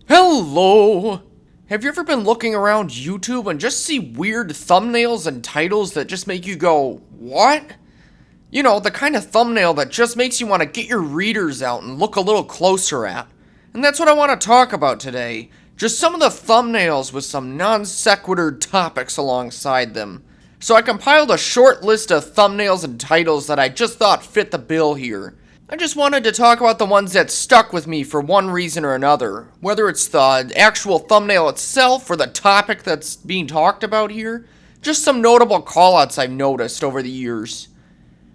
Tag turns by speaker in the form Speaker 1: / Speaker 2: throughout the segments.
Speaker 1: Hello! Have you ever been looking around YouTube and just see weird thumbnails and titles that just make you go, what? You know, the kind of thumbnail that just makes you want to get your readers out and look a little closer at. And that's what I want to talk about today. Just some of the thumbnails with some non sequitur topics alongside them. So I compiled a short list of thumbnails and titles that I just thought fit the bill here. I just wanted to talk about the ones that stuck with me for one reason or another, whether it's the actual thumbnail itself or the topic that's being talked about here. Just some notable callouts I've noticed over the years.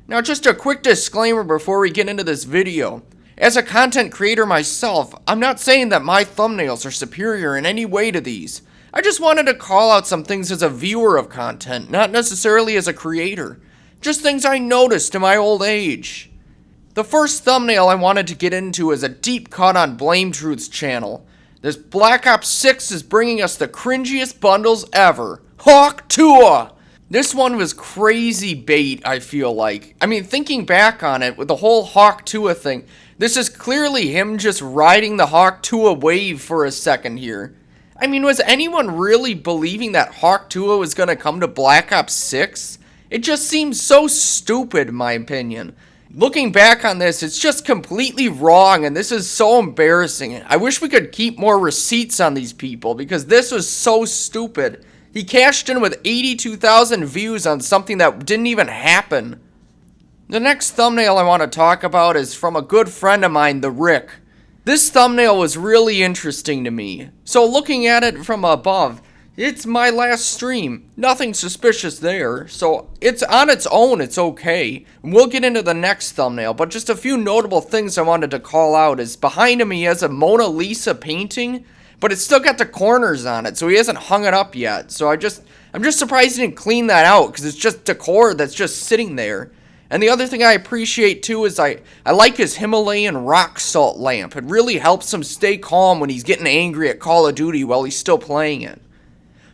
Speaker 1: Now, just a quick disclaimer before we get into this video. As a content creator myself, I'm not saying that my thumbnails are superior in any way to these. I just wanted to call out some things as a viewer of content, not necessarily as a creator. Just things I noticed in my old age. The first thumbnail I wanted to get into is a deep cut on Blame Truth's channel. This Black Ops 6 is bringing us the cringiest bundles ever. Hawk Tuah! This one was crazy bait, I feel like. I mean, thinking back on it, with the whole Hawk Tuah thing, this is clearly him just riding the Hawk Tuah wave for a second here. I mean, was anyone really believing that Hawk Tuah was going to come to Black Ops 6? It just seems so stupid, in my opinion. Looking back on this, it's just completely wrong, and this is so embarrassing. I wish we could keep more receipts on these people, because this was so stupid. He cashed in with 82,000 views on something that didn't even happen. The next thumbnail I want to talk about is from a good friend of mine, The Rick. This thumbnail was really interesting to me. So looking at it from above, it's my last stream. Nothing suspicious there. So it's on its own, it's okay. We'll get into the next thumbnail, but just a few notable things I wanted to call out is behind him he has a Mona Lisa painting, but it's still got the corners on it, so he hasn't hung it up yet. So I'm just surprised he didn't clean that out, because it's just decor that's just sitting there. And the other thing I appreciate too is I like his Himalayan rock salt lamp. It really helps him stay calm when he's getting angry at Call of Duty while he's still playing it.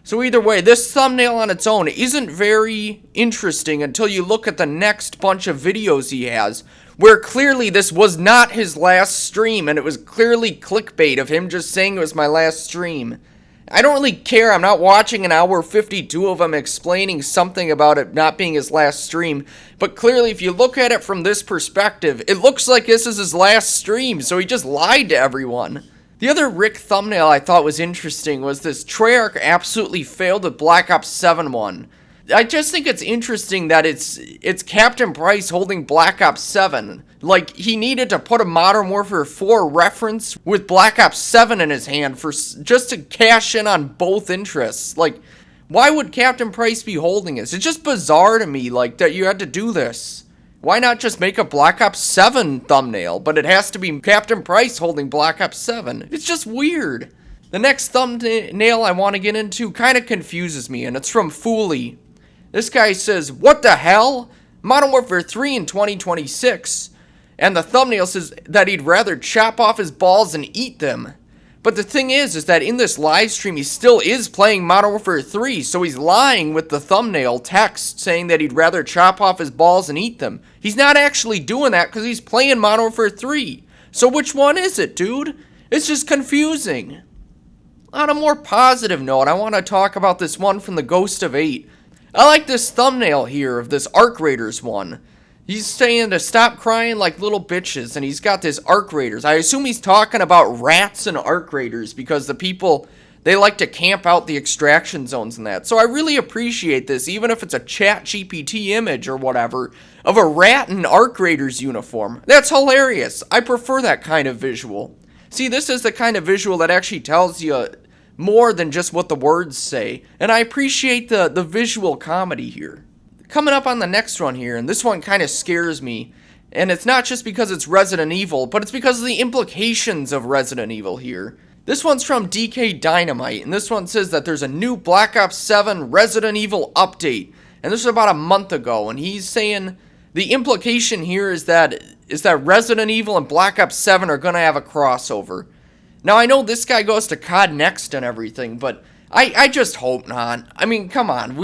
Speaker 1: So either way, this thumbnail on its own isn't very interesting until you look at the next bunch of videos he has, where clearly this was not his last stream, and it was clearly clickbait of him just saying it was my last stream. I don't really care. I'm not watching an hour 52 of him explaining something about it not being his last stream, but clearly if you look at it from this perspective, it looks like this is his last stream, so he just lied to everyone. The other Rick thumbnail I thought was interesting was this Treyarch absolutely failed at Black Ops 7 one. I just think it's interesting that it's Captain Price holding Black Ops 7. Like, he needed to put a Modern Warfare 4 reference with Black Ops 7 in his hand for just to cash in on both interests. Like, why would Captain Price be holding this? It's just bizarre to me, like, that you had to do this. Why not just make a Black Ops 7 thumbnail, but it has to be Captain Price holding Black Ops 7? It's just weird. The next thumbnail I want to get into kind of confuses me, and it's from Fooly. This guy says, "What the hell? Modern Warfare 3 in 2026. And the thumbnail says that he'd rather chop off his balls and eat them. But the thing is that in this live stream, he still is playing Modern Warfare 3, so he's lying with the thumbnail text saying that he'd rather chop off his balls and eat them. He's not actually doing that because he's playing Modern Warfare 3. So which one is it, dude? It's just confusing. On a more positive note, I want to talk about this one from the Ghost of 8. I like this thumbnail here of this Arc Raiders one. He's saying to stop crying like little bitches, and he's got this Arc Raiders. I assume he's talking about rats and Arc Raiders, because the people, they like to camp out the extraction zones and that. So I really appreciate this, even if it's a ChatGPT image or whatever, of a rat in Arc Raiders uniform. That's hilarious. I prefer that kind of visual. See, this is the kind of visual that actually tells you more than just what the words say, and I appreciate the visual comedy here. Coming up on the next one here, and this one kind of scares me, and it's not just because it's Resident Evil, but it's because of the implications of Resident Evil here. This one's from DK Dynamite, and this one says that there's a new Black Ops 7 Resident Evil update, and this was about a month ago, and he's saying the implication here is that Resident Evil and Black Ops 7 are going to have a crossover. Now, I know this guy goes to COD Next and everything, but I just hope not. I mean, come on,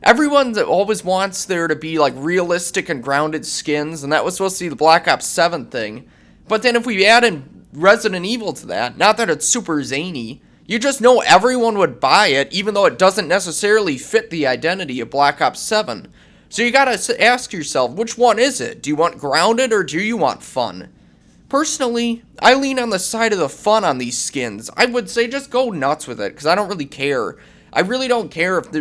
Speaker 1: everyone always wants there to be, like, realistic and grounded skins, and that was supposed to be the Black Ops 7 thing. But then if we add in Resident Evil to that. Not that it's super zany. You just know everyone would buy it, even though it doesn't necessarily fit the identity of Black Ops 7. So you gotta ask yourself, which one is it? Do you want grounded or do you want fun? Personally, I lean on the side of the fun on these skins. I would say just go nuts with it, because I don't really care. I really don't care if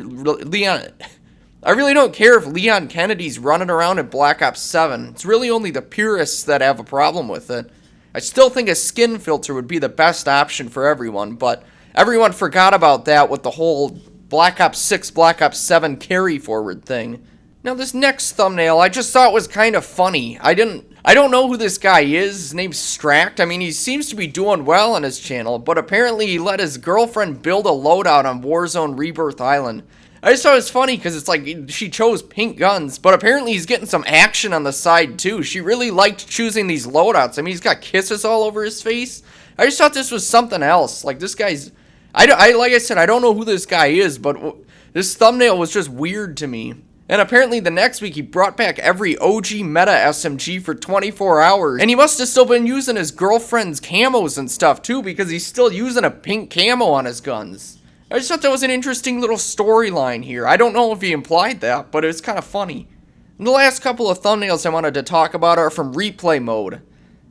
Speaker 1: Leon Kennedy's running around in Black Ops 7. It's really only the purists that have a problem with it. I still think a skin filter would be the best option for everyone, but everyone forgot about that with the whole Black Ops 6, Black Ops 7 carry forward thing. Now this next thumbnail I just thought was kind of funny. I don't know who this guy is. His name's Stract. I mean, he seems to be doing well on his channel, but apparently he let his girlfriend build a loadout on Warzone Rebirth Island. I just thought it was funny because it's like she chose pink guns, but apparently he's getting some action on the side too. She really liked choosing these loadouts. I mean, he's got kisses all over his face. I just thought this was something else. Like, this guy's... like I said, I don't know who this guy is, but this thumbnail was just weird to me. And apparently the next week he brought back every OG meta SMG for 24 hours. And he must have still been using his girlfriend's camos and stuff too, because he's still using a pink camo on his guns. I just thought that was an interesting little storyline here. I don't know if he implied that, but it's kind of funny. And the last couple of thumbnails I wanted to talk about are from replay mode.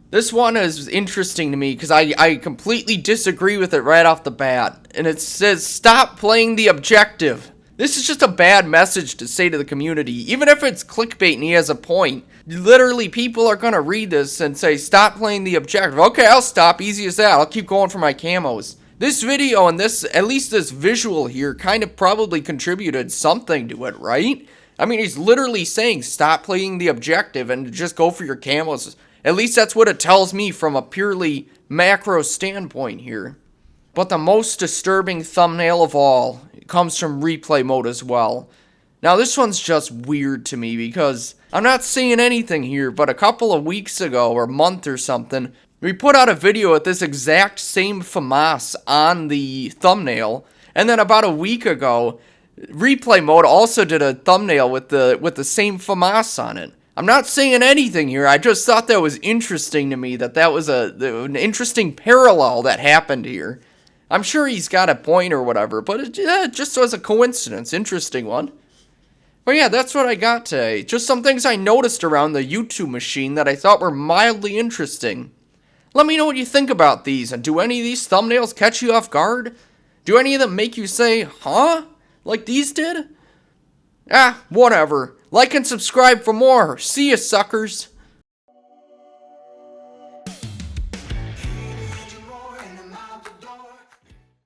Speaker 1: This one is interesting to me because I completely disagree with it right off the bat. And it says, stop playing the objective. This is just a bad message to say to the community. Even if it's clickbait and he has a point, literally people are going to read this and say, stop playing the objective. Okay, I'll stop. Easy as that. I'll keep going for my camos. This video and this, at least this visual here, kind of probably contributed something to it, right? I mean, he's literally saying, stop playing the objective and just go for your camos. At least that's what it tells me from a purely macro standpoint here. But the most disturbing thumbnail of all comes from replay mode as well. Now this one's just weird to me because I'm not saying anything here, but a couple of weeks ago or a month or something, we put out a video with this exact same FAMAS on the thumbnail, and then about a week ago, replay mode also did a thumbnail with the same FAMAS on it. I'm not saying anything here. I just thought that was interesting to me, that was an interesting parallel that happened here. I'm sure he's got a point or whatever, but it just was a coincidence. Interesting one. But yeah, that's what I got today. Just some things I noticed around the YouTube machine that I thought were mildly interesting. Let me know what you think about these, and do any of these thumbnails catch you off guard? Do any of them make you say, huh? Like these did? Ah, whatever. Like and subscribe for more. See ya, suckers.